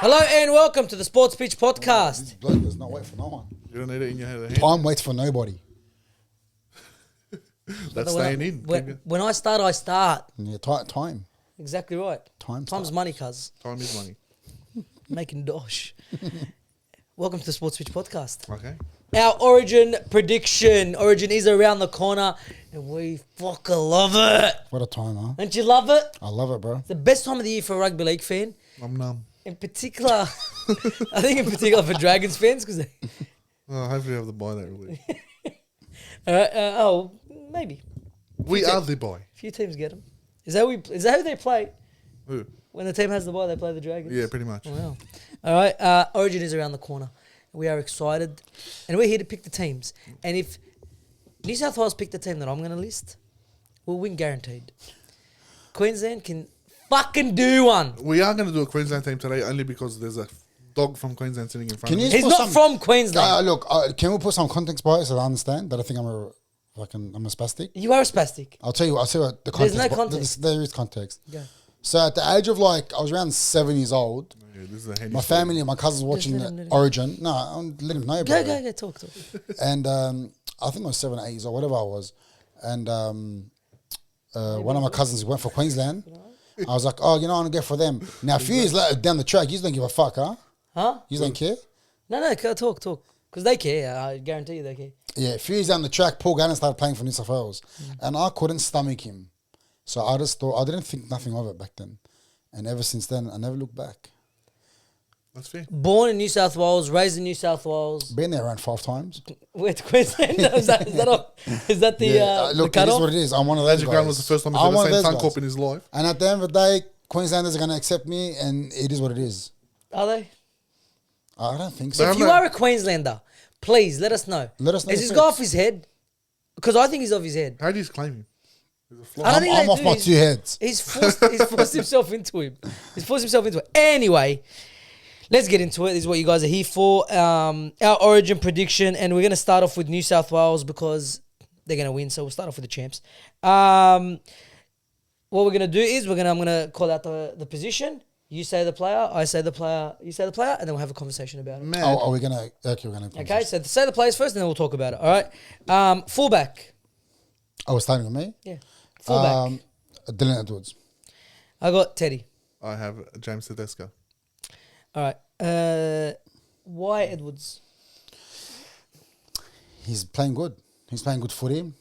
Hello and welcome to the Sports Pitch Podcast. This bloke does not wait for no one. You don't need it in your head. Time waits for nobody. That's staying in. When I start, I start. Yeah, time. Exactly right. Time Time's starts. money, cuz. Time is money. Making dosh. Welcome to the Sports Pitch Podcast. Okay. Our Origin prediction. Origin is around the corner and we fucking love it. What a time, huh? Don't you love it? I love it, bro. It's the best time of the year for a rugby league fan. I'm numb. In particular, I think in particular for Dragons fans because Hopefully I have the buy that really. maybe. We are the buy. A few teams get them. Is that who they play? Who? When the team has the ball, they play the Dragons? Yeah, pretty much. Wow. All right. Origin is around the corner. We are excited. And we're here to pick the teams. And if New South Wales pick the team that I'm going to list, we'll win guaranteed. Queensland can fucking do one. We are going to do a Queensland team today only because there's a dog from Queensland sitting in front Can of you- me. He's put not some- from Queensland. Look, can we put some context by it so I understand that I think I'm a spastic? You are a spastic. I'll tell you what the There's context. no but context. There is context. Yeah. So at the age of I was around 7 years old. Yeah, this is a handy My story. family and my cousins watching let him, the let him. Origin. No, I'll let him know, bro. Go, talk. And I think I was 7 or 8 years old, whatever I was. And one of my cousins went for Queensland. I was like, oh, you know, I'm going to go for them. Now, a few years later, down the track, you don't give a fuck, huh? Huh? You don't care? No, talk. Because they care. I guarantee you they care. Yeah, a few years down the track, Paul Gannon started playing for New South Wales. And I couldn't stomach him. So I just thought, I didn't think nothing of it back then. And ever since then, I never looked back. That's fair. Born in New South Wales, raised in New South Wales. Been there around 5 times. Where to Queensland? is that the Look, it cutoff? is what it is. I'm one of those Magic guys. Ground was the first time he's I'm ever one of seen those Suncorp guys. in his life. And at the end of the day, Queenslanders are going to accept me, and it is what it is. Are they? I don't think They so. If you are a Queenslander, please let us know. Let us know Is your this guy facts. off his head? Because I think he's off his head. How do you claim him? He's a fly. I don't think I'm they off do. my He's- 2 heads. He's forced himself into him. He's forced himself into it. Anyway, let's get into it. This is what you guys are here for. Our Origin prediction, and we're going to start off with New South Wales because they're going to win. So we'll start off with the champs. What we're going to do is I'm going to call out the position. You say the player, I say the player, you say the player, and then we'll have a conversation about it. Man. Oh, are we going to... Okay, we're going to... Okay, so say the players first, and then we'll talk about it. All right. Fullback. Oh, it's starting with me? Yeah. Fullback. Dylan Edwards. I got Teddy. I have James Tedesco. All right. Why Edwards? He's playing good. He's playing good footy.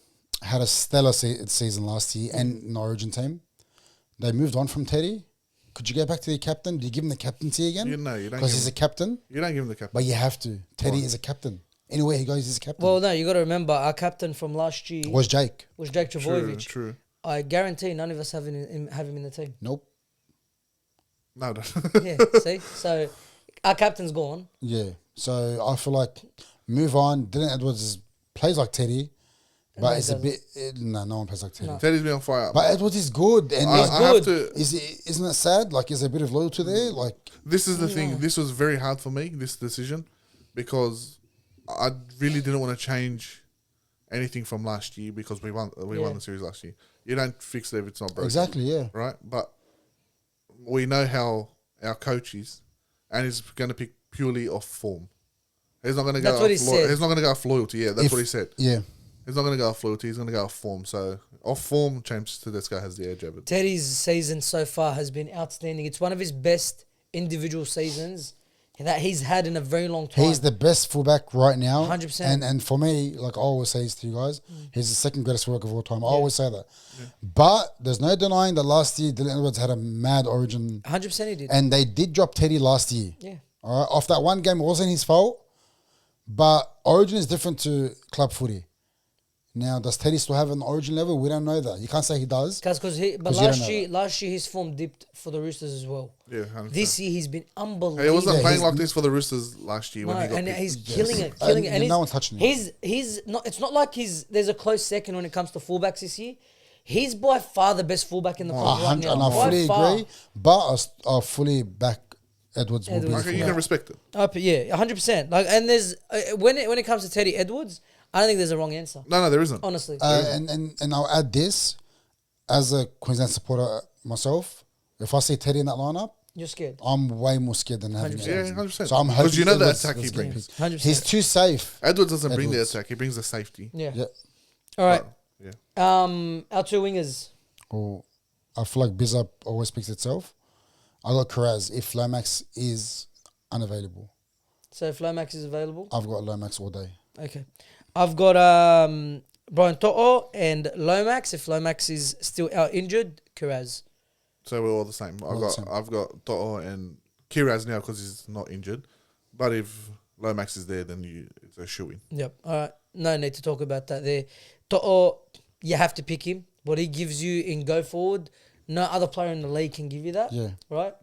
Had a stellar season last year and in the Origin team. They moved on from Teddy. Could you go back to the captain? Do you give him the captaincy again? You don't Because give he's a him- captain. You don't give him the captain. But you have to. Teddy is a captain. Anywhere he goes, he's a captain. Well, no, you got to remember our captain from last year Was Jake? was Jake True, Trbojevic. true. I guarantee none of us have him in the team. Nope. No, no. Yeah, see? So our captain's gone. Yeah. So I feel like move on. Dylan Edwards plays like Teddy. No, But he it's a doesn't. bit... no one plays like Teddy. No. Teddy's been on fire. But Edwards is good. And I he's have good. to. Isn't it sad? Like, is there a bit of loyalty there? Like, This is the thing. This was very hard for me, this decision, because I really didn't want to change anything from last year because we won the series last year. You don't fix it if it's not broken. exactly, yeah. Right? But we know how our coach is, and he's going to pick purely off form. He's not going to go. That's what he off said. He's not going to go off loyalty. Yeah, that's what he said. Yeah. He's not going to go off loyalty. He's going to go off form. So off form, James Tedesco has the edge over it. Teddy's season so far has been outstanding. It's one of his best individual seasons that he's had in a very long time. He's the best fullback right now. 100%. And for me, like I always say to you guys, he's the second greatest fullback of all time. I always say that. But there's no denying that last year, Dylan Edwards had a mad Origin. 100% he did. And they did drop Teddy last year. Yeah. All right. Off that one game, it wasn't his fault. But Origin is different to club footy. Now, does Teddy still have an Origin level? We don't know that. You can't say he does. But 'Cause you don't know last year his form dipped for the Roosters as well. Yeah, 100%. This year he's been unbelievable. He wasn't Yeah, playing he's- like this for the Roosters last year No, when he got and picked. he's Yes. killing it, And And no one's touching him. He's not. It's not like there's a close second when it comes to fullbacks this year. He's by far the best fullback in the comp right now. And I By fully far. agree. But I fully back Edwards will be the Edwards. Okay, you fullback. can respect it. Yeah, 100%. Like, and there's when it comes to Teddy Edwards, I don't think there's a wrong answer. No, there isn't. Honestly, And I'll add this, as a Queensland supporter myself, if I see Teddy in that lineup, You're scared. I'm way more scared than having 100%. Yeah, Edwards. 100%. So I'm hoping Because you know the Edwards attack he does get brings. picked. 100%. He's too safe. Edwards doesn't bring the Edwards. attack; he brings the safety. Yeah. Yeah. All right. But, yeah. Our two wingers. Well, I feel like Biz Up always picks itself. I got Carraz if Lomax is unavailable. So if Lomax is available. I've got Lomax all day. Okay. I've got Brian To'o and Lomax. If Lomax is still out injured, Kiraz. So we're all the same. All the same. I've got To'o and Kiraz now because he's not injured. But if Lomax is there, then it's a shoe in. Yep. All right. No need to talk about that there. To'o, you have to pick him. What he gives you in go forward, no other player in the league can give you that. Yeah. Right?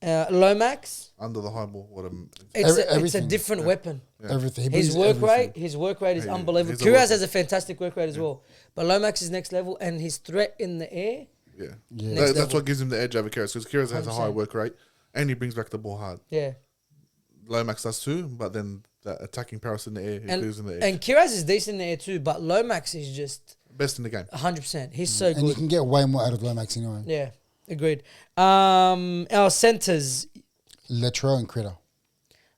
Yeah. Lomax, Under the high ball, what a it's a everything. different weapon. Yeah. Everything. He His brings work everything. rate is Yeah, unbelievable. he's a Kiraz worker. has a fantastic work rate as well. But Lomax is next level, and his threat in the air. Yeah. Yeah. Next That's level. what gives him the edge over Kiraz because Kiraz has a high 100%. work rate and he brings back the ball hard. Yeah. Lomax does too, but then the attacking prowess in the air, he clears in the edge. And Kiraz is decent in the air too, but Lomax is just Best in the game. 100%. He's so And you good. can get way more out of Lomax anyway. Yeah, agreed. Our centres, Latrell and Critter.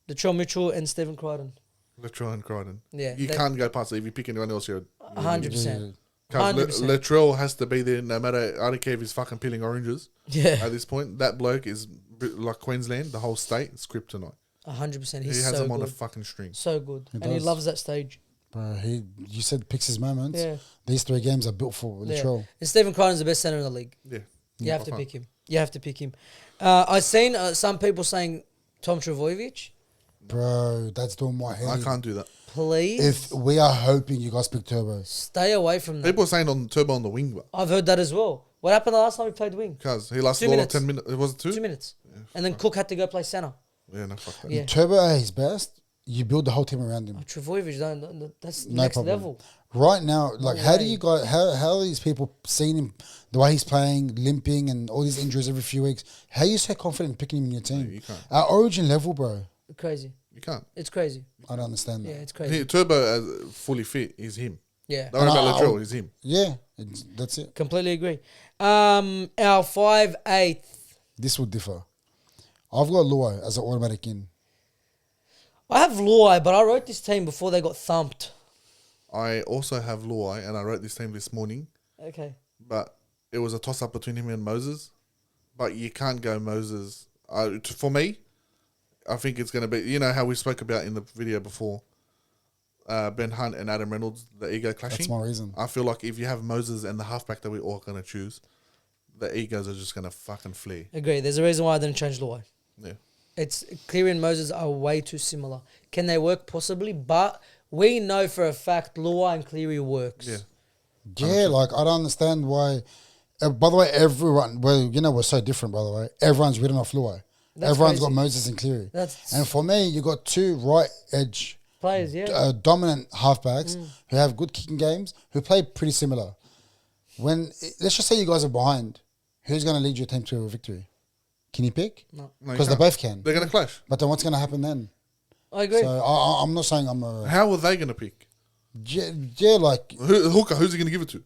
Latrell Mitchell and Stephen Crichton. Latrell and Crichton. Yeah, You can't go past it. If you pick anyone else, you're 100%. Because 100%. Latrell has to be there no matter. I don't care if he's fucking peeling oranges. Yeah, At this point, that bloke is like Queensland, the whole state, it's kryptonite. 100%. He He's has so him on a good. fucking string. So good. He And he does. loves that stage. Bro, you said picks his moments. Yeah. These 3 games are built for Yeah. Latrell. And Stephen Crichton's the best centre in the league. Yeah. You have by to far. pick him. You have to pick him. I've seen some people saying Tom Trbojevic. Bro, that's doing my head. I in. can't do that. Please If we are hoping you guys pick Turbo. stay away from that. People are saying on Turbo on the wing, but I've heard that as well. What happened the last time we played wing? because he lasted 2 all of minutes. 10 minutes. It was 2? 2 minutes. And then Cook had to go play centre. Yeah, no, fuck that. Yeah. Turbo at his best, you build the whole team around him. Trbojevic, that's No next problem. level. Right now, like, No how do way. you guys, how are these people seeing him, the way he's playing, limping, and all these injuries every few weeks? How are you so confident in picking him in your team? you can't. At Origin level, bro, Crazy. You can't. It's crazy. I don't understand Yeah, that. it's crazy. Turbo as fully fit is him. Yeah, Don't worry And about I'll- Latrell, is him. Yeah, that's it. completely agree. Our 5'8". This would differ. I've got Luai as an automatic in. I have Luai, but I wrote this team before they got thumped. I also have Luai, and I wrote this team this morning, Okay. but it was a toss-up between him and Moses. But you can't go Moses. For me, I think it's going to be, you know how we spoke about in the video before, Ben Hunt and Adam Reynolds, the ego clashing. That's my reason. I feel like if you have Moses and the halfback that we're all going to choose, the egos are just going to fucking flare. Agree. There's a reason why I didn't change Luai. Yeah. It's Cleary and Moses are way too similar. Can they work? Possibly, but we know for a fact Luai and Cleary works. Yeah. Yeah, like, I don't understand why. By the way, everyone, well, you know, we're so different, by the way. Everyone's written off Luai. That's Everyone's crazy. got Moses and Cleary. That's And for me, you got 2 right edge players, yeah. dominant halfbacks who have good kicking games, who play pretty similar. Let's just say you guys are behind, who's going to lead your team to a victory? Can you pick? No. No, you Because they can't. both can. They're going to clash. But then what's going to happen then? I agree. So I'm not saying I'm a How are they going to pick? yeah, like, Hooker, who's he going to give it to?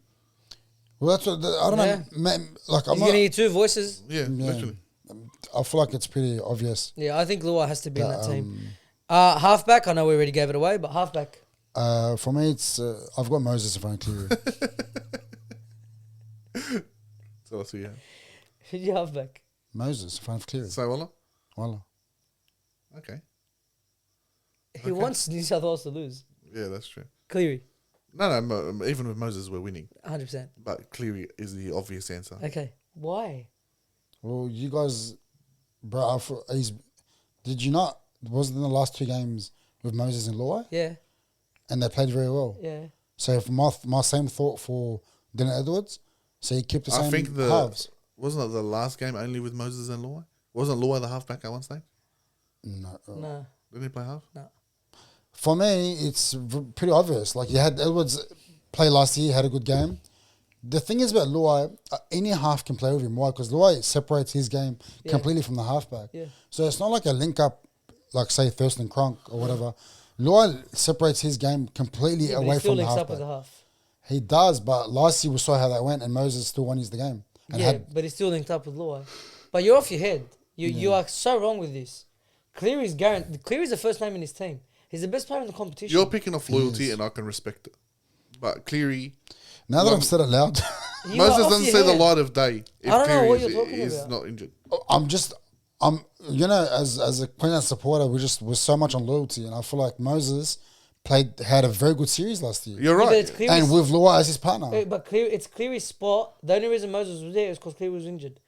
well, that's what I don't Yeah. know. Like, I'm He's not. going to need 2 voices. Yeah, literally. I feel like it's pretty obvious. Yeah, I think Luai has to be in that That, team. Halfback, I know we already gave it away, but halfback. For me, it's I've got Moses in front of Cleary. So that's who you have. Who's your halfback? Moses in front of Cleary. So, Walla? Voila. Okay. He wants New South Wales to lose. Yeah, that's true. Cleary, No, even with Moses, we're winning. 100%. But Cleary is the obvious answer. Okay. Why? Well, you guys, bro, did you not? Wasn't in the last 2 games with Moses and Luai, Yeah, and they played very well. yeah. So if my same thought for Dylan Edwards, so he kept the same I think halves. wasn't it the last game only with Moses and Luai? Wasn't Luai the halfback at one stage? No. No. Didn't he play half? For me, it's pretty obvious. Like, you had Edwards play last year, had a good game. The thing is about Luai, any half can play with him. Why? Because Luai separates his game Yeah. completely from the halfback. Yeah. So it's not like a link up, like, say, Thurston Cronk or whatever. Luai separates his game completely Yeah, but away he still from the links up halfback. as a half. He does, but last year we saw how that went, and Moses still won his the game. And Yeah, had, but he's still linked up with Luai. But you're off your head. You are so wrong with this. Cleary's guaranteed. Cleary's the first name in his team. He's the best player in the competition. You're picking off loyalty, is. and I can respect it. But Cleary, Now that I've said it loud, You are Moses off doesn't your see the head. light of day if I don't know Cleary what you're talking is about. not injured. I'm as a Queensland supporter, we're so much on loyalty, and I feel like Moses had a very good series last year, You're Yeah, but right. it's Cleary's, and with Lua as his partner. it's Cleary's spot. The only reason Moses was there is because Cleary was injured.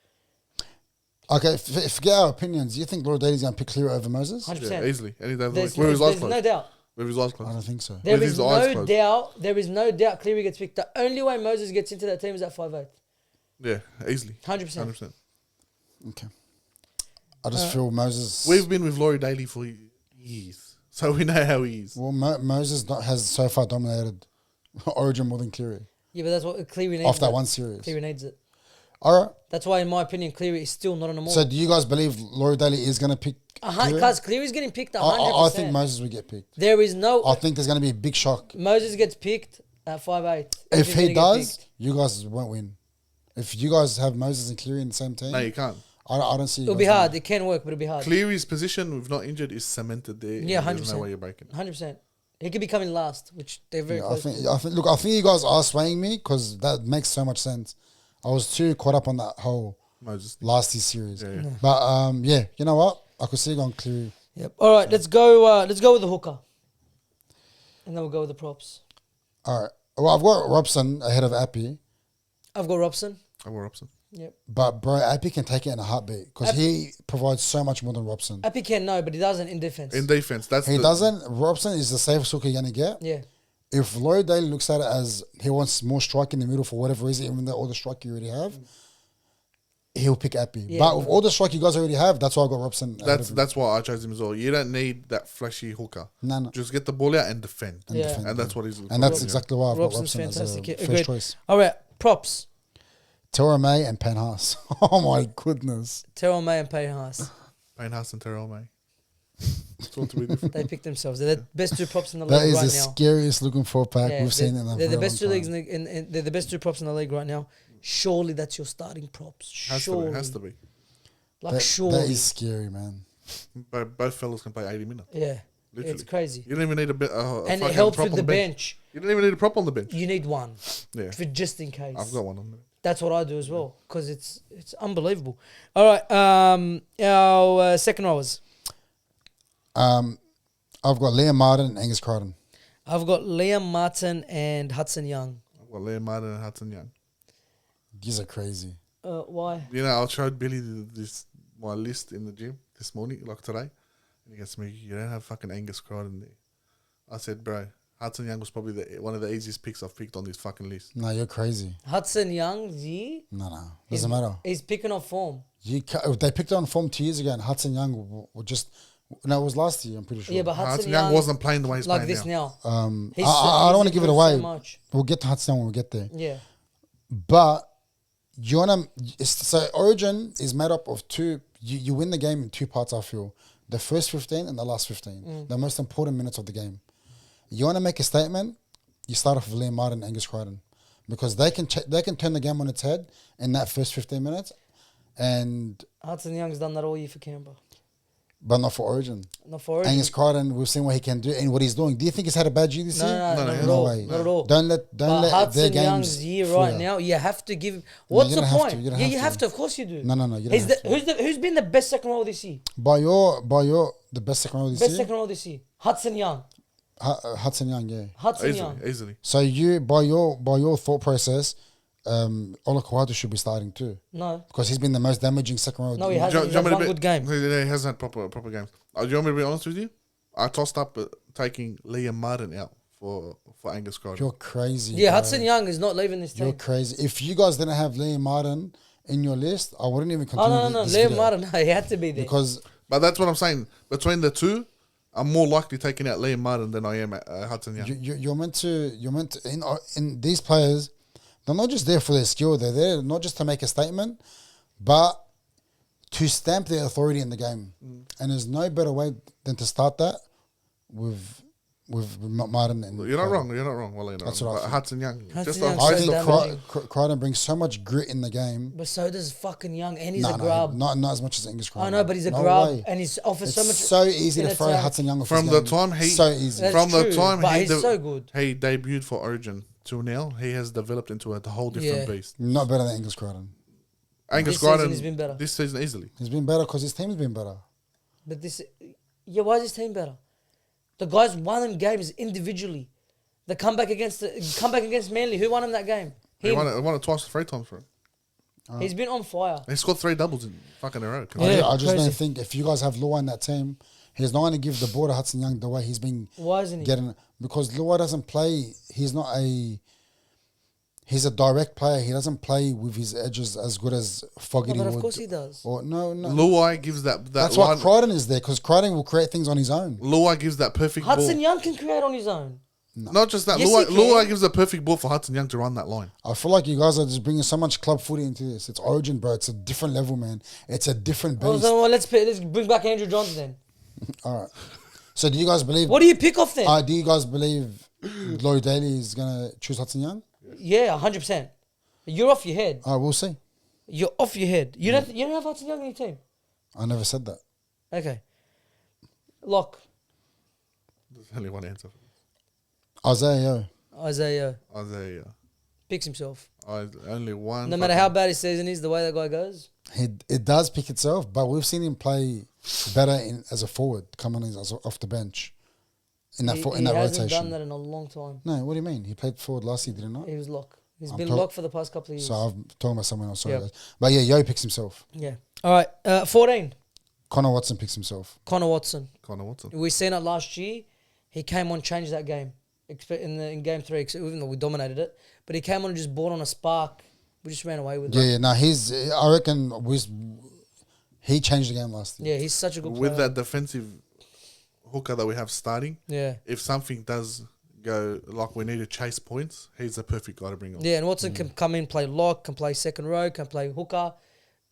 Okay, forget our opinions. Do you think Laura Daly's going to pick Cleary over Moses? 100%. Yeah, easily. Any day of the There's, week. With his eyes there's no closed. doubt. With his eyes I closed. don't think so. There With is his eyes no closed. doubt. There is no doubt Cleary gets picked. The only way Moses gets into that team is at 5'8". Yeah, easily. 100%. 100%. Okay. I just feel Moses. We've been with Laurie Daly for years, so we know how he is. Well, Moses has so far dominated Origin more than Cleary Yeah, but that's what Cleary needs. off that though. one series. Cleary needs it. All right. That's why, in my opinion, Cleary is still not on the mall. So, do you guys believe Laura Daly is going to pick Cleary? Because Cleary's getting picked 100%. I think Moses will get picked. There is no... I think there's going to be a big shock. Moses gets picked at 5'8". If He's he gonna get does, picked. you guys won't win. If you guys have Moses and Cleary in the same team, No, you can't. I don't see. You It'll guys be winning. hard. It can work, but it'll be hard. Cleary's position, with not injured, is cemented there. Yeah, There's 100%. no way you're breaking. 100%. He could be coming last, which they're very Yeah, I close think. to. Look, I think you guys are swaying me because that makes so much sense. I was too caught up on that whole Moses. last year series. Yeah, yeah. But yeah, you know what? I could see you going Cleary. Yep. All right, let's go. Let's go with the hooker, and then we'll go with the props. All right. Well, I've got Robson ahead of Appy, I've got Robson. I will Robson. Yep. but bro, Appy can take it in a heartbeat because he provides so much more than Robson. Appy can no, but he doesn't in defense. In defense, that's He doesn't. Robson is the safest hooker you're gonna get. yeah. If Laurie Daly looks at it as he wants more strike in the middle for whatever reason, even though all the strike you already have, he'll pick Appy. Yeah. But with all the strike you guys already have, that's why I got Robson. ahead of him. That's why I chose him as well. You don't need that flashy hooker. No. Just get the ball out and defend. And Yeah. defend. And that's what he's. And that's yeah. exactly why I've got Robson's Robson as fantastic. a Yeah, first agreed. choice. All right, props. Tara May and Payne Haas. Oh my goodness. Terrell May and Payne Haas. Payne Haas and Terrell May. It's all to be different. They picked themselves. They're the best two props in the That league is right the now. scariest looking four pack Yeah, we've seen in a they're the very best two long leagues time. in they're the best two props in the league right now. Surely that's your starting props. Has to Surely, be. Has to be. like That surely. is scary, man. Both fellas can play 80 minutes. Yeah, Literally. it's crazy. You don't even need a bit. And it fucking helps prop with on the bench. You don't even need a prop on the bench. You need one, Yeah, for just in case. I've got one on there. That's what I do as well because it's unbelievable. All right, our second rowers. I've got Liam Martin and Angus Crichton. I've got Liam Martin and Hudson Young. I've got Liam Martin and Hudson Young. These are crazy. Why? You know, I showed Billy my list in the gym this morning, like today, and he goes to me, "You don't have fucking Angus Crichton there." I said, "Bro, Hudson Young was probably one of the easiest picks I've picked on this fucking list." No, you're crazy. Hudson Young, yeah. No. Doesn't matter. He's picking up form. They picked it on form 2 years ago, and Hudson Young were just. No, it was last year, I'm pretty sure. Yeah, but Hudson Hudson Young Young wasn't playing the way he's like playing this now. now. I He's- don't want to he's give it improved so away. much. We'll get to Hudson Young when we get there. Yeah. But you want to. So Origin is made up of two. You win the game in two parts, I feel. The first 15 and the last 15. The most important minutes of the game. You want to make a statement, you start off with Liam Martin and Angus Crichton. Because they can turn the game on its head in that first 15 minutes. Hudson Young's done that all year for Canberra. But not for Origin. Not for Origin. Angus Crichton, we've seen what he can do and what he's doing. Do you think he's had a bad year this year? No, not at No all. way. Not at all. Don't let But their Hudson games Young's year fool right you. now, you have to give him. What's you the don't have point? to, you don't Yeah, have you to. have to. Of course you do. No, you don't He's have to. who's been the best second row this year? By your the best second row this Best year? second row this year. Hudson Young. Hudson Young, yeah. Hudson Young. Easily. So you by your thought process, Ola Kawatu should be starting too. No. Because he's been the most damaging second row. No, he Do hasn't. you He's want had me one to good game. He hasn't had proper games. Do you want me to be honest with you? I tossed up taking Liam Martin out for Angus Crichton. You're crazy. Yeah, bro. Hudson Young is not leaving this You're team. crazy. If you guys didn't have Liam Martin in your list, I wouldn't even Oh, continue no. this Liam video. Martin, no, he had to be there. Because But that's what I'm saying. Between the two, I'm more likely taking out Liam Martin than I am Hudson Young. you're meant to in these players, they're not just there for their skill, they're there not just to make a statement, but to stamp their authority in the game. And there's no better way than to start that with with Martin and You're not wrong. You're not wrong. Well, That's what I but think. Hudson Young. Hudson Just Young's off I so think damaging. Crichton brings so much grit in the game. But so does fucking Young, and he's No, a grub. not as much as English Crichton. I know, but he's a No grub, way. and he's offers It's so much. so easy in to throw attack. Hudson Young off From his the game. time he so easy. That's from the true, time but he he's so good. he debuted for Origin to now, he has developed into a whole different Yeah. beast. Not better than English Crichton. Angus This season Crichton he's been better. this season easily. He's been better because his team's been better. But this, yeah, why is his team better? The guys won them games individually. The comeback against Manly, who won him that game? He Him. won it twice, 3 times for him. He's been on fire. He scored 3 doubles in fucking a row. Yeah. I just crazy. don't think if you guys have Lua in that team, he's not going to give the ball to Hudson Young the way he's been Why isn't he? getting. Because Lua doesn't play. He's a direct player. He doesn't play with his edges as good as Fogarty No, but would. of course he does. Or no. Luai gives that That's why line. Crichton is there because Crichton will create things on his own. Luai gives that perfect Hudson ball. Young can create on his own. Not just that. Yes, Luai, he can. Luai gives a perfect ball for Hudson Young to run that line. I feel like you guys are just bringing so much club footy into this. It's Origin, bro. It's a different level, man. It's a different Oh, beast. so, well, let's bring back Andrew Johnson then. All right. So do you guys believe? What do you pick off then? Do you guys believe Laurie Daly is gonna choose Hudson Young? Yeah, 100%. You're off your head. We'll see. You're off your head. You don't have Hudson Young in your team. I never said that. Okay. Lock. There's only one answer. Isaiah, Isaiah Isaiah. picks himself. Only one. No matter how bad his season is, the way that guy goes. it does pick itself, but we've seen him play better as a forward, come on off the bench in that He in that hasn't rotation. done that in a long time. No, what do you mean? He played forward last year, did he not? He was lock. He's I'm been talk- locked for the past couple of years. So I'm talking about someone else. Sorry, Yeah. guys. But yeah, Yo picks himself. Yeah. All right. 14. Connor Watson picks himself. Connor Watson. Connor Watson. We seen it last year. He came on, changed that game in game 3, even though we dominated it. But he came on and just brought on a spark. We just ran away with it. Yeah, no, I reckon he changed the game last year. Yeah, he's such a good player. With that defensive hooker that we have starting, Yeah. if something does go like we need to chase points, he's the perfect guy to bring on. Yeah, and Watson can come in, play lock, can play second row, can play hooker.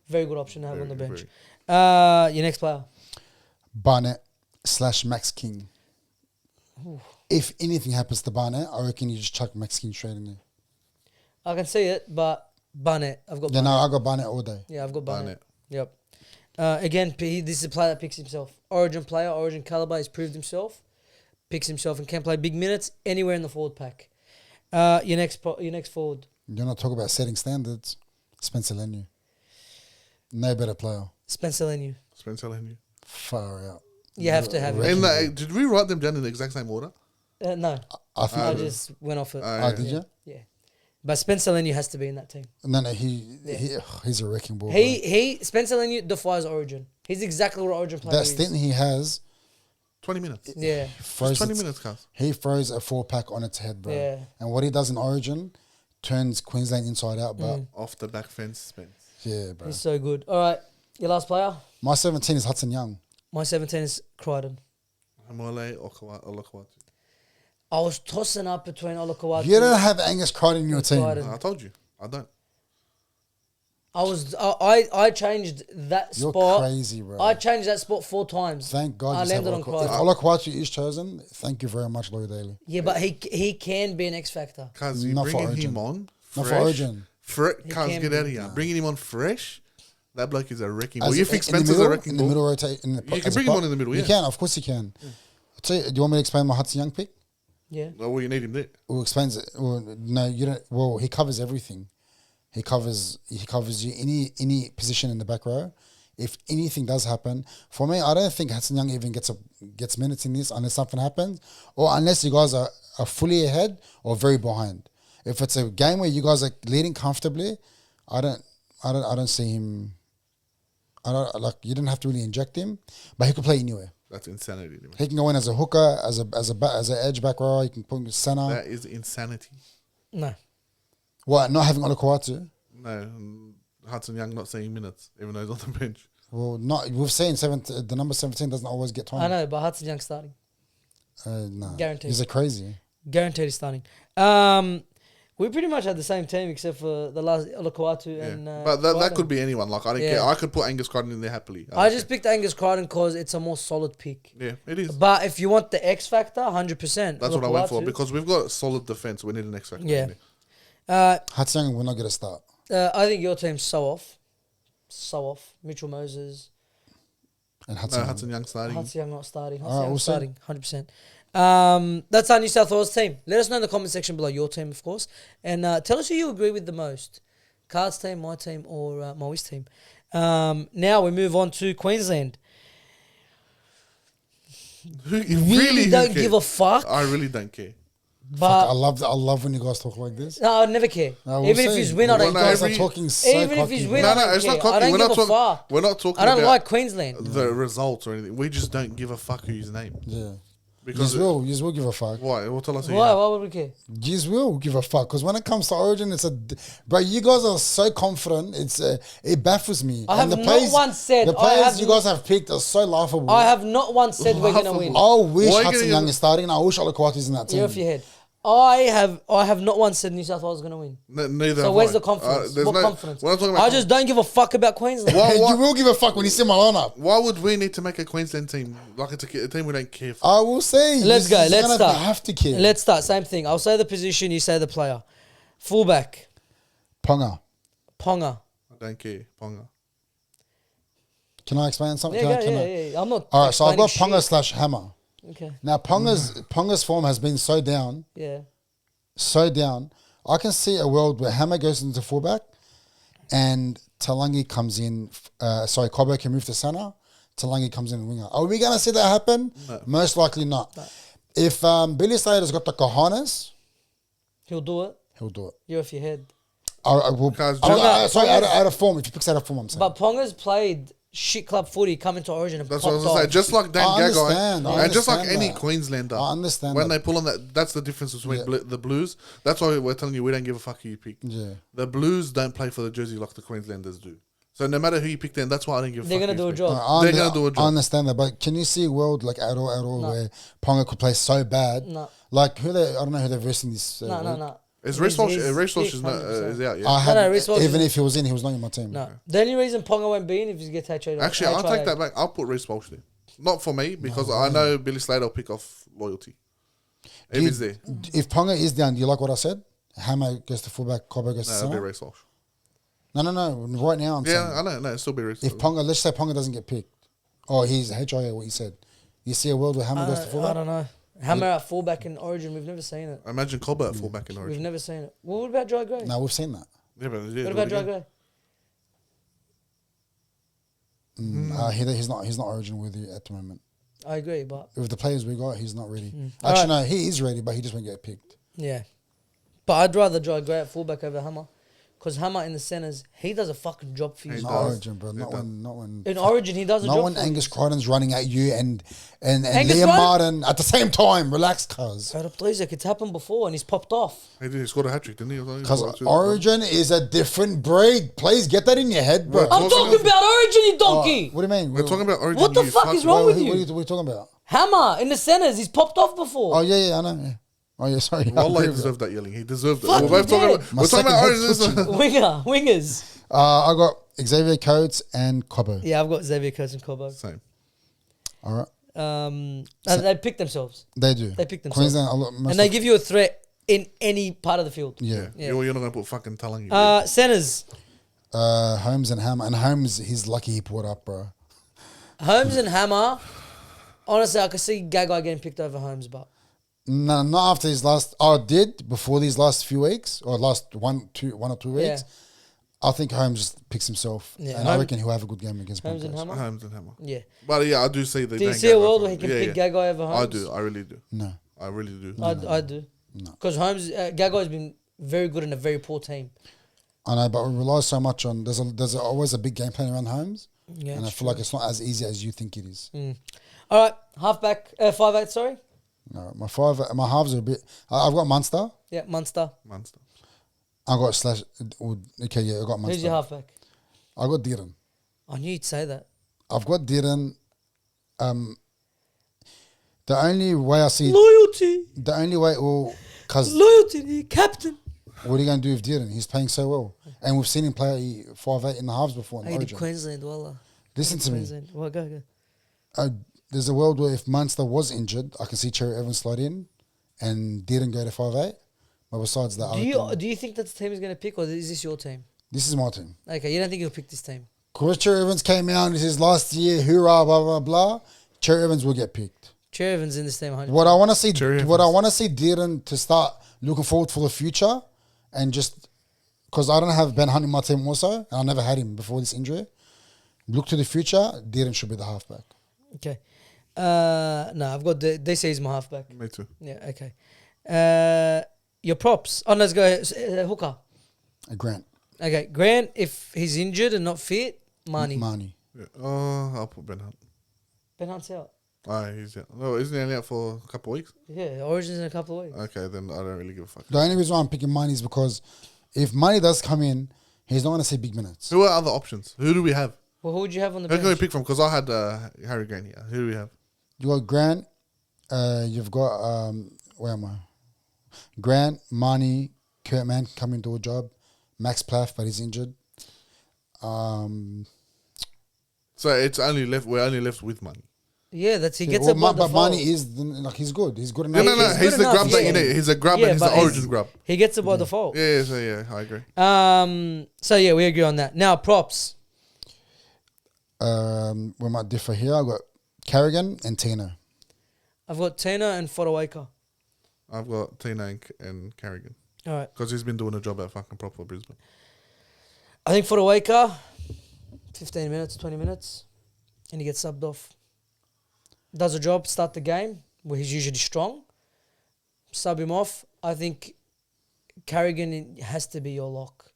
Very good option to have on the bench. Your next player. Barnett / Max King. If anything happens to Barnett, I reckon you just chuck Max King straight in there. I can see it, but Barnett. I've got Yeah, Barnett. no, I got Barnett all day. Yeah, I've got Barnett. Barnett. Yep. Again, this is a player that picks himself. Origin player, Origin caliber. He's proved himself. Picks himself and can play big minutes anywhere in the forward pack. Your next forward. You're not talking about setting standards. Spencer Leniu. No better player. Spencer Leniu. Spencer Leniu. Far out. You have to have it. And did we write them down in the exact same order? No, I think. I just went off it. Did you? Yeah. But Spencer Leniu has to be in that team. No, he's a wrecking ball. Spencer Leniu defies Origin. He's exactly what Origin bro. player That is. stint he has, 20 minutes. Yeah. Just 20 minutes, cuz. He throws a 4-pack on its head, bro. Yeah. And what he does in Origin turns Queensland inside out. But Off the back fence, Spence. yeah, bro. He's so good. All right. Your last player. My 17 is Hudson Young. My 17 is Crichton. Hamole Olakwatu. I was tossing up between Olakawatu. You don't have Angus Crichton in your team. Crichton. I told you. I don't. I changed that You're spot. crazy, bro. I changed that spot 4 times. Thank God I you have landed on Olakwatu. If Crichton. Olakwatu is chosen, thank you very much, Laurie Daly. Yeah, but he can be an X factor. Cuz you're Not for bringing Origin. him on Not fresh. for Origin. Cuz can get be. out of here. Bringing him on fresh, that bloke is a wrecking ball. As You in think the Spencer's a middle, wrecking in the ball? middle rotate. You can bring him on in the middle, You yeah. can, of course you can. I'll tell you, do you want me to explain my Hudson Young pick? Yeah. Well, you need him there. Well, explains it. Well, no, you don't. Well, he covers everything. He covers you any position in the back row. If anything does happen, for me, I don't think Hudson Young even gets minutes in this unless something happens, or unless you guys are fully ahead or very behind. If it's a game where you guys are leading comfortably, I don't see him. You don't have to really inject him, but he could play anywhere. That's insanity to me. He can go in as a hooker, as an edge back row. He can put him in center. That is insanity. No. What? Not having Olakwatu? No, Hudson Young not seeing minutes, even though he's on the bench. Well, not. We've seen the number 17 doesn't always get 20. I know, but Hudson Young's starting. No. Guaranteed. He's a crazy. Guaranteed he's starting. We pretty much had the same team except for the last Olakuatu Yeah. and. But that Crichton. could be anyone. Like, I don't Yeah. care. I could put Angus Crichton in there happily. I don't just picked Angus Crichton because it's a more solid pick. care. Yeah, it is. But if you want the X factor, 100%. That's what I went for Olakuatu. because we've got solid defense. We need an X factor. Yeah. in there. Hatsang will not get a start. I think your team's so off. So off. Mitchell Moses. And No, Hudson. Hudson Young starting. Hudson Young not starting. Hudson Alright, Young we'll see. starting. 100%. That's our New South Wales team. Let us know in the comment section below your team, of course. And tell us who you agree with the most. Cards team, my team, or Moe's team. Now we move on to Queensland. Really don't who give a cares? fuck. I really don't care. But I love when you guys talk like this. no, I'd never care. No, we'll Even if see. he's win, I don't Well, no, care. You guys are every- talking so Even if cocky, he's bro. win, No, I no, don't it's not care. cocky. I don't We're give not a talking. fuck. We're not talking I don't about like Queensland. the results or anything. We just don't give a fuck whose name. Yeah. Because You will give a fuck. why? Well, tell us who you Why? have. Why would we care? You will give a fuck because when it comes to Origin, bro. You guys are so confident. It baffles me. I have the not once said the I players have you guys have picked are so laughable. I have not once said we're going to win. I wish Why are you Hudson gonna Young give- is starting. And I wish Olakuatu's in that team. You're off your head. I have not once said New South Wales is going to win. Neither. So have where's I. the confidence? There's What no- confidence? We're not talking about. I just don't give a fuck about Queensland. Why- You will give a fuck when you see my lineup. Why would we need to make a Queensland team like it's a team we don't care for? I will see. Let's go. You're Let's gonna start. Have to care. Let's start. Same thing. I'll say the position. You say the player. Fullback. Ponga. Ponga. I don't care. Ponga. Can I explain something? Yeah, Can I- yeah. I'm not. All right, so I've got explaining Ponga shit. / Hammer. Okay. Now Ponga's form has been so down. Yeah. I can see a world where Hammer goes into fullback and Talangi comes in. Cobbo can move to center. Talangi comes in winger. Are we going to see that happen? No. Most likely not. If Billy Slater's got the cojones, He'll do it. he'll do it. You're off your head. I will. Because Sorry, out of form. If he picks out of form, I'm saying. But Ponga's played shit club footy, coming to Origin and That's popped what I was gonna say. off. Just like Dan I Gagai, understand, I and just like understand any that. Queenslander, I understand when that. they pull on that. That's the difference between Yeah. the Blues. That's why we're telling you we don't give a fuck who you pick. Yeah. The Blues don't play for the jersey like the Queenslanders do. So no matter who you pick, then that's why I don't give a They're fuck. gonna who do you a pick. job. They're gonna do a job. I understand that, but can you see a world like at all where Ponga could play so bad? No. Like I don't know who they're versing this. No, week. no. Is He's- Reece Walsh? he's Reece Walsh picked is not 100%. is out. Yeah. I had, No, Reece Walsh even is- if he was in, he was not in my team. No. The only reason Ponga won't be in if he gets HA. Actually, I'll take that back. I'll put Reece Walsh there. Not for me because I know Billy Slater will pick off loyalty if Do he's there. If Ponga is down, do you like what I said? Hammer goes to fullback, Cobbo goes to No, it'll be center. Reece Walsh. No. Right now, I'm Yeah, saying I know. No, it'll still be Reece. if Ponga, let's say Ponga doesn't get picked, or he's HIA, what you said. You see a world where Hammer goes to I fullback. don't know. Hammer at fullback in Origin, we've never seen it. Imagine Colbert at fullback in We've Origin. never seen it. Well, what about Dry Gray? No, we've seen that. Yeah, but yeah, What do about it Dry again. Gray? He's not Origin worthy at the moment. I agree, but With the players we got, he's not ready. All Actually, no, he is ready, but he just won't get picked. yeah. But I'd rather Dry Gray at fullback over Hammer. Because Hammer in the centres, he does a fucking job for you. He Not does. Origin, bro. Not when. In Origin, he does a Not job when for Angus you. Crichton's running at you and Angus Liam Crichton? Martin at the same time. Relax, cuz. Straight up, please, like it's happened before and he's popped off. He did. He scored a hat trick, didn't he? Because Origin is a different breed. Please get that in your head, bro. Right. I'm talking about Origin, you donkey! What do you mean? We're talking about Origin. What the you fuck is fuck- wrong with What are you? you talking about? Hammer in the centres, he's popped off before. Oh, yeah, I know. Yeah. Oh, yeah, sorry. I Wallah, agree he with deserved that yelling. He deserved it. Fuck, We're both he talking did. about. My We're talking about second head's Origin. Wingers. that. I got Xavier Coates and Cobbo. Yeah, I've got Xavier Coates and Cobo. Same. All right. They pick themselves. They do. They pick themselves. Queensland, And they give you a threat in any part of the field. Yeah. Yeah. You're not going to put fucking Talangi. Centres. Holmes and Hammer. And Holmes, he's lucky he put up, bro. Holmes and Hammer. Honestly, I could see Gagai getting picked over Holmes, but No, not after his last. Oh, I did before these last few weeks or last one or two weeks. Yeah. I think Holmes just picks himself, Yeah. and I reckon he'll have a good game against Holmes and Broncos. Hammer. Holmes and Hammer. Yeah. But yeah, I do see the. Do you Dan see a Gagai world for- where he can yeah, pick yeah. Gagai over Holmes? I do. I really do. No, I really do. I do. Because Holmes, Gagai's been very good in a very poor team. I know, but we rely so much on. There's always a big game plan around Holmes, Yeah, and I it's feel like it's not as easy as you think it is. All right, halfback, 5'8", sorry. No, my halves are a bit. I've got Munster. Yeah, Munster. Munster. I got Slash. Okay, yeah, I got Munster. Who's your halfback? I got Deeren. I knew you'd say that. I've got Deeren. The only way I see, Loyalty. the only way, well, cause Loyalty, captain. What are you going to do if Dearden? He's playing so well. And we've seen him play 5'8" in the halves before in the Hey, the Origin. Queensland, wallah. Listen to me. Queensland. Well, go. There's a world where if Munster was injured, I can see Cherry Evans slide in and Dearden go to 5'8". But besides that, Do you think that the team is going to pick, or is this your team? this is my team. Okay, you don't think he'll pick this team? Because Cherry Evans came out and his last year, hoorah, blah, blah, blah. Cherry Evans will get picked. Cherry Evans in this team, 100%. What I want to see, Cherry what I Evans. want to see Dearden to start looking forward for the future, and just because I don't have Ben Hunt in my team also, and I never had him before this injury. Look to the future. Dearden should be the halfback. Okay. No, I've got they say he's my halfback. Me too. Yeah, okay. Your props. Oh, no, let's go. Hooker. Grant, Okay, Grant, if he's injured and not fit, Marnie. Marnie. Yeah. Oh, I'll put Ben Hunt. Ben Hunt's out. He's out. No, isn't he only out for a couple of weeks? Yeah, Origins in a couple of weeks. Okay, then I don't really give a fuck. The only reason why I'm picking Marnie is because if Marnie does come in, he's not going to see big minutes. Who are other options? Who do we have? Well, who would you have on the Who can we bench? pick from? Because I had Harry Grant here. Who do we have? You got Grant. You've got where am I? Grant, Marnie, Kurt Mann come into a job. Max Plath, but he's injured. So it's only left. We're only left with money. Yeah, that's he gets well, a by but default. Marnie is like he's good. He's good No, enough. no, no. he's He's good the enough, grub that yeah. you need. He's a grub Yeah, and he's but the he's- origin grub. He gets it by default. Yeah, so yeah, I agree. So yeah, we agree on that. Now props. We might differ here. I've got Carrigan and Tina. I've got Tina and Fodawaker. I've got Tina and Carrigan All right. because he's been doing a job at fucking Prop for Brisbane. I think Fodawaker, 15 minutes, 20 minutes, and he gets subbed off. Does a job, start the game, where he's usually strong. Sub him off. I think Carrigan has to be your lock.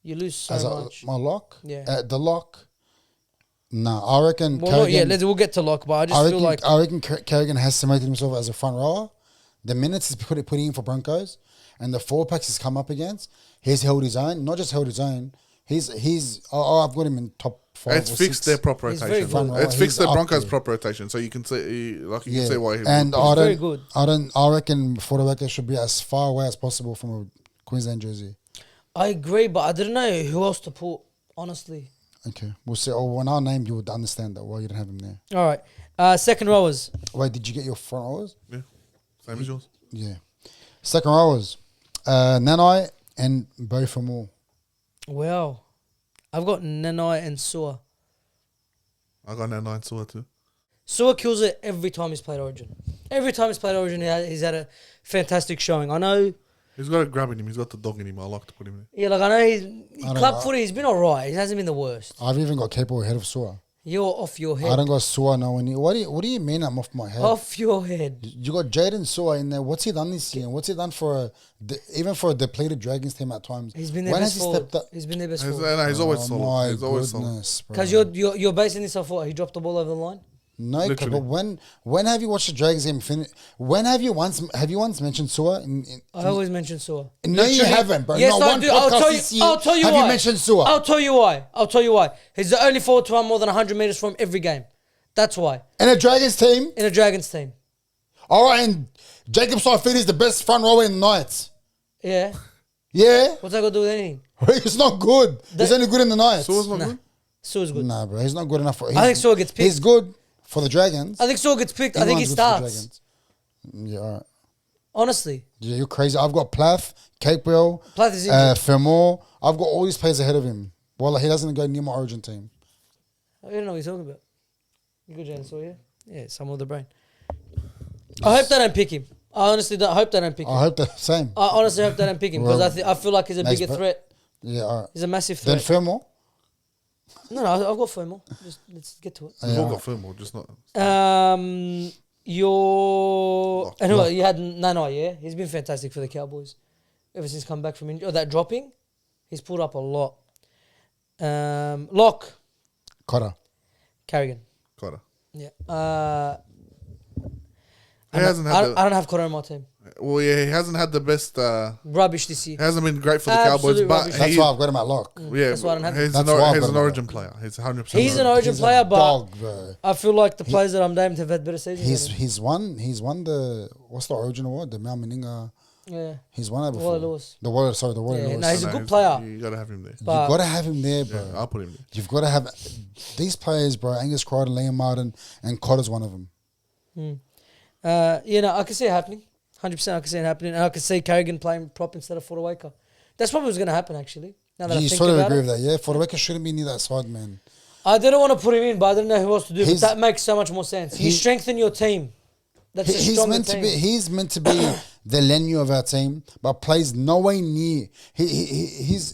You lose so As much. my lock? Yeah. The lock? No, I reckon Well, Carrigan... we'll get to lock, but I just feel like I reckon Carrigan has cemented himself as a front rower. The minutes he's putting in for Broncos and the 4-packs he's come up against, he's held his own. Not just held his own. I've got him in top 5 It's or fixed 6. their prop He's very rotation. good. It's fixed He's the up Broncos there. prop rotation, so you can see, you can see why he's And He's very good. I reckon Fodawaker should be as far away as possible from a Queensland jersey. I agree, but I didn't know who else to put, honestly. Okay, we'll see. Oh, when I named, you would understand that why you didn't have him there. All right. Second rowers. Wait, did you get your front rowers? yeah, same as yours. Yeah. Second rowers, Nanai and Bo Famore. Well, I've got Nanai and Sua. I got that 9 saw too. Sua kills it every time he's played Origin. Every time he's played Origin, he's had a fantastic showing. I know, He's got a grab in him. He's got the dog in him. I like to put him in. yeah, like I know don't club know. footy, he's been alright. He hasn't been the worst. I've even got Capo ahead of Sua. You're off your I head. don't got Sua nowhere near. What do you mean I'm off my head? Off your head. You got Jaden Sua in there. What's he done this year? What's he done for even for a depleted Dragons team at times? He's been their When best has he forward. stepped up? He's been their best He's, forward. no, he's always Oh solid. my He's always solid. goodness, bro. Because you're basing this off what? He dropped the ball over the line? No, Literally. but when have you watched the Dragons game finish? When have you once mentioned Sua? I always mention Sua. No, you haven't, bro. Yes, Not I one do. podcast this year I'll tell you have why. you mentioned Sua. I'll tell you why. He's the only forward to run more than 100 meters from every game. That's why. And a Dragons team. In a Dragons team. All right, and Jacob Saifidi is the best front rower in the Knights. Yeah. Yeah, What's that got to do with anything? he's not good. He's only good in the Knights. Sua's not good. Sua's good. Nah, bro, he's not good enough for. I think Sua gets picked. He's good for the Dragons. I think Sua gets picked. I think he Everyone's good for the starts. Dragons. Yeah, all right. Honestly. Yeah, you're crazy. I've got Plath, Capewell, Plath is injured. Fermor. I've got all these players ahead of him. Well, he doesn't go near my Origin team. I don't know what you're talking about. You good, Jane Sawyer? Yeah, someone with the brain. I hope they don't pick him. I honestly hope they don't pick him. I hope that same. I honestly hope they don't pick him because Well, I feel like he's a nice, bigger but- threat. Yeah, all right. He's a massive Then threat. Fermor. No, I've got Fermor. Just let's get to it. We've Yeah, all all got Fillmore, just not. Your Lock. and who you had Nanai, yeah? He's been fantastic for the Cowboys ever since come back from injury. That dropping, he's pulled up a lot. Lock Cotter. Carrigan. Cotter. Yeah. He hasn't had I don't have Cotter on my team. Well, yeah, he hasn't had the best. Rubbish this year. He hasn't been great for the Absolute Cowboys, but rubbish. That's he, why I've got him at lock. yeah, That's why I don't have him. he's That's an, why I've he's got an him Origin player. He's 100%. He's an Origin He's a player, but dog, bro. I feel like the players that I'm named have had better seasons. He's won the what's the Origin award? The Mal Meninga Yeah. He's won that Wally before. Lewis. The Wally, sorry, the Wally Yeah, Lewis. no, he's a No, good player. You gotta have him there. You But- got to have him there, bro. Yeah, I'll put him there. You've got to have these players, bro. Angus Crichton, Liam Martin, and Cotter's one of them. I can see it happening. 100% I can see it happening. And I can see Carrigan playing prop instead of Fodawaker. That's probably what's going to happen, actually. Now that I You think sort of about agree it. with that, yeah? Forward shouldn't be near that side, man. I didn't want to put him in, but I didn't know who else to do. But He's- that makes so much more sense. You he- strengthen your team. That's a He's stronger meant to team. be. He's meant to be the Lenu of our team, but plays no way near. He's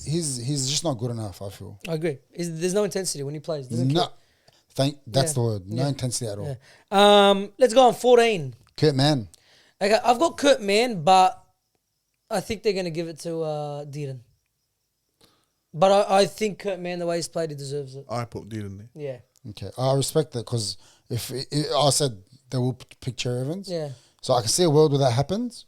just not good enough. I feel. I agree. There's no intensity when he plays. Doesn't No, that's Yeah. the word. No Yeah. intensity at all. care. Yeah. Let's go on 14. Kurt Mann. Okay, I've got Kurt Mann, but I think they're going to give it to Dearden. But I think Kurt Mann, the way he's played, he deserves it. I put Dearden there. Yeah. Okay, I respect that because if I said they will pick Cherry Evans, Yeah. so I can see a world where that happens.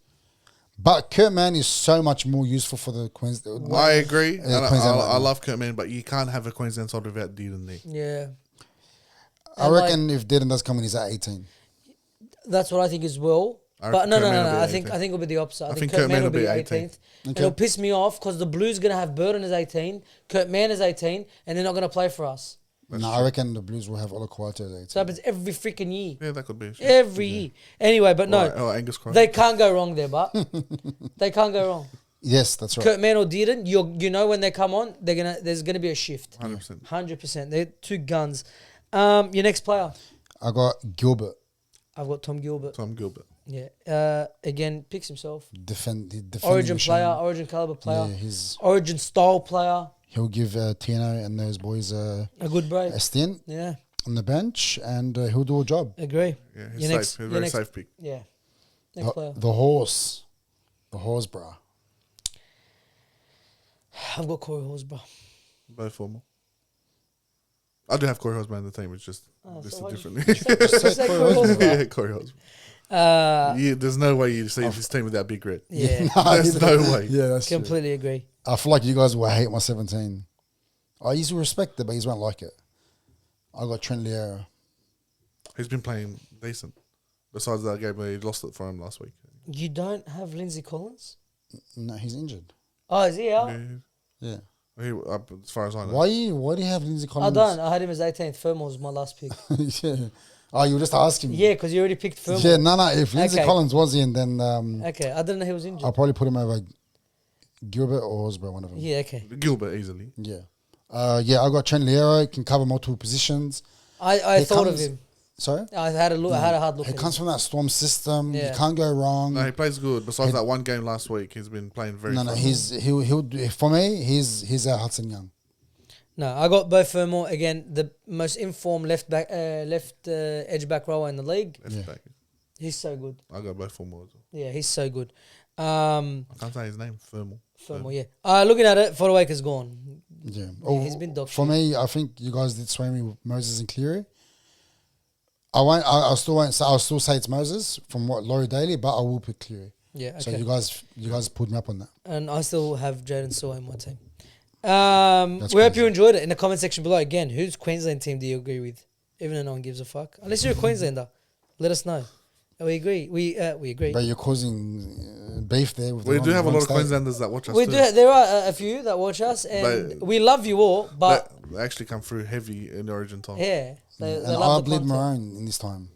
But Kurt Mann is so much more useful for the Queensland. I agree. And Queensland I right now. love Kurt Mann, but you can't have a Queensland side without Dearden there. Yeah. I And, reckon if Dearden does come in, he's at 18. That's what I think as well. I But reckon no. Kurt Mann will be I think 18th. I think it'll be the opposite. I think Kurt Kurt Mann will be 18th. And Okay. it'll piss me off because the Blues going to have Burton as 18, Kurt Mann as 18, and they're not going to play for us. No, I reckon the Blues will have Ola Kawate at 18. So it happens every freaking year. Yeah, that could be. Every year. Anyway, but no. Or Angus Crichton. They can't go wrong there, but they can't go wrong. Yes, that's right. Kurt Mann or Dearden, you know when they come on, there's gonna be a shift. 100%. 100%. They're two guns. Your next player, I got Gilbert. I've got Tom Gilbert. Tom Gilbert. Yeah. Again, picks himself. Defending Origin machine. player, Origin caliber player, Yeah, Origin style player. he'll give Tino and those boys A good break. a stint Yeah, on the bench, and he'll do a job. agree. Yeah, Your he's next- safe. He's your a very next- safe pick. Yeah. Next player. The horse, bruh. I've got Corey Horsburgh. Both for more. I do have Corey Hosman in the team. It's just this so is why'd different. Just say Corey Horsburgh. Yeah, Corey Hosman. Yeah, there's no way you see this team without Big Red. Yeah, There's no way. Yeah, that's true. completely agree. I feel like you guys will hate my 17. I used to respect it, but you won't like it. I got Trent Liera. He's been playing decent. Besides that game where he lost it for him last week. You don't have Lindsay Collins? No, he's injured. Oh, is he out? Yeah, Yeah. he, as far as I know. Why do you have Lindsay I Collins? don't. I had him as 18th. Fermor was my last pick. Yeah. Oh, you were just asking me. Yeah, because you already picked Fermor. Yeah, no. If Lindsay Okay. Collins was in, then Okay, I didn't know he was injured. I'll probably put him over Gilbert or Horsburgh, one of them. Yeah, okay. Gilbert easily. Yeah. I got Trent Liera. Can cover multiple positions. I He thought of comes- him. Sorry? I had a look. I had a hard look He at comes him. from that Storm system. Yeah. You can't go wrong. No, he plays good. Besides that one game last week, he's been playing very No, fun. he'll for me, he's our Hudson Young. No, I got Bo Fermor again, the most informed left edge back rower in the league. Left back. He's so good. I got both for more as well. Yeah, he's so good. I can't say his name. Thermal. Fermor, yeah. Looking at it, Fodawaker's gone. Yeah. he's been dog For shit. me, I think you guys did sway me with Moses and Cleary. I still won't say. I'll still say it's Moses from what Laurie Daly, but I will pick Cleary. Yeah, okay. So you guys pulled me up on that. And I still have Jaden Saw in my team. That's We hope crazy. you enjoyed it. In the comment section below, again, whose Queensland team do you agree with? Even though no one gives a fuck. Unless you're a Queenslander, let us know. We agree. We agree. But you're causing beef there. With We the do have a wrong lot of state. Queenslanders that watch us We too. do. There are a few that watch us, and But- we love you all. But They actually come through heavy in the Origin time. yeah, they And love I the bleed content. maroon in this time.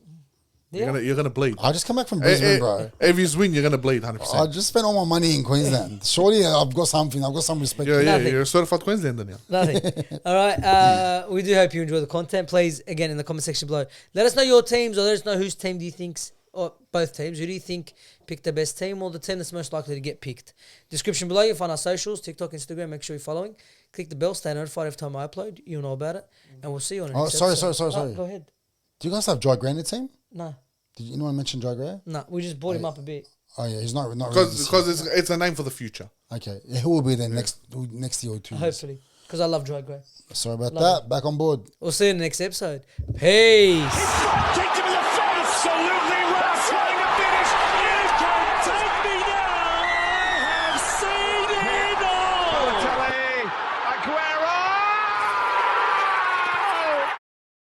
Yeah. You're gonna bleed. I just come back from Brisbane, bro. If you win, you're gonna bleed 100%. I just spent all my money in Queensland. Surely I've got something. I've got some respect. Yeah, Nothing. you're a certified Queenslander now. Nothing. All right. We do hope you enjoy the content. Please, again, in the comment section below, let us know your teams, or let us know whose team do you think's, or both teams. Who do you think picked the best team, or the team that's most likely to get picked? Description below. You'll find our socials: TikTok, Instagram. Make sure you're following. Click the bell. Stay notified every time I upload. You'll know about it, and we'll see you on the Oh, next sorry, episode. sorry. Go ahead. Do you guys have Jai Gray in the team? No, Did anyone mention Jai Gray? we just brought him up a bit. Oh yeah, he's not really. Because it's a name for the future. Okay, yeah, he will be there next year or 2 years. Hopefully, because I love Dry Gray. Sorry about Love that. Back on board. We'll see you in the next episode. Peace. Take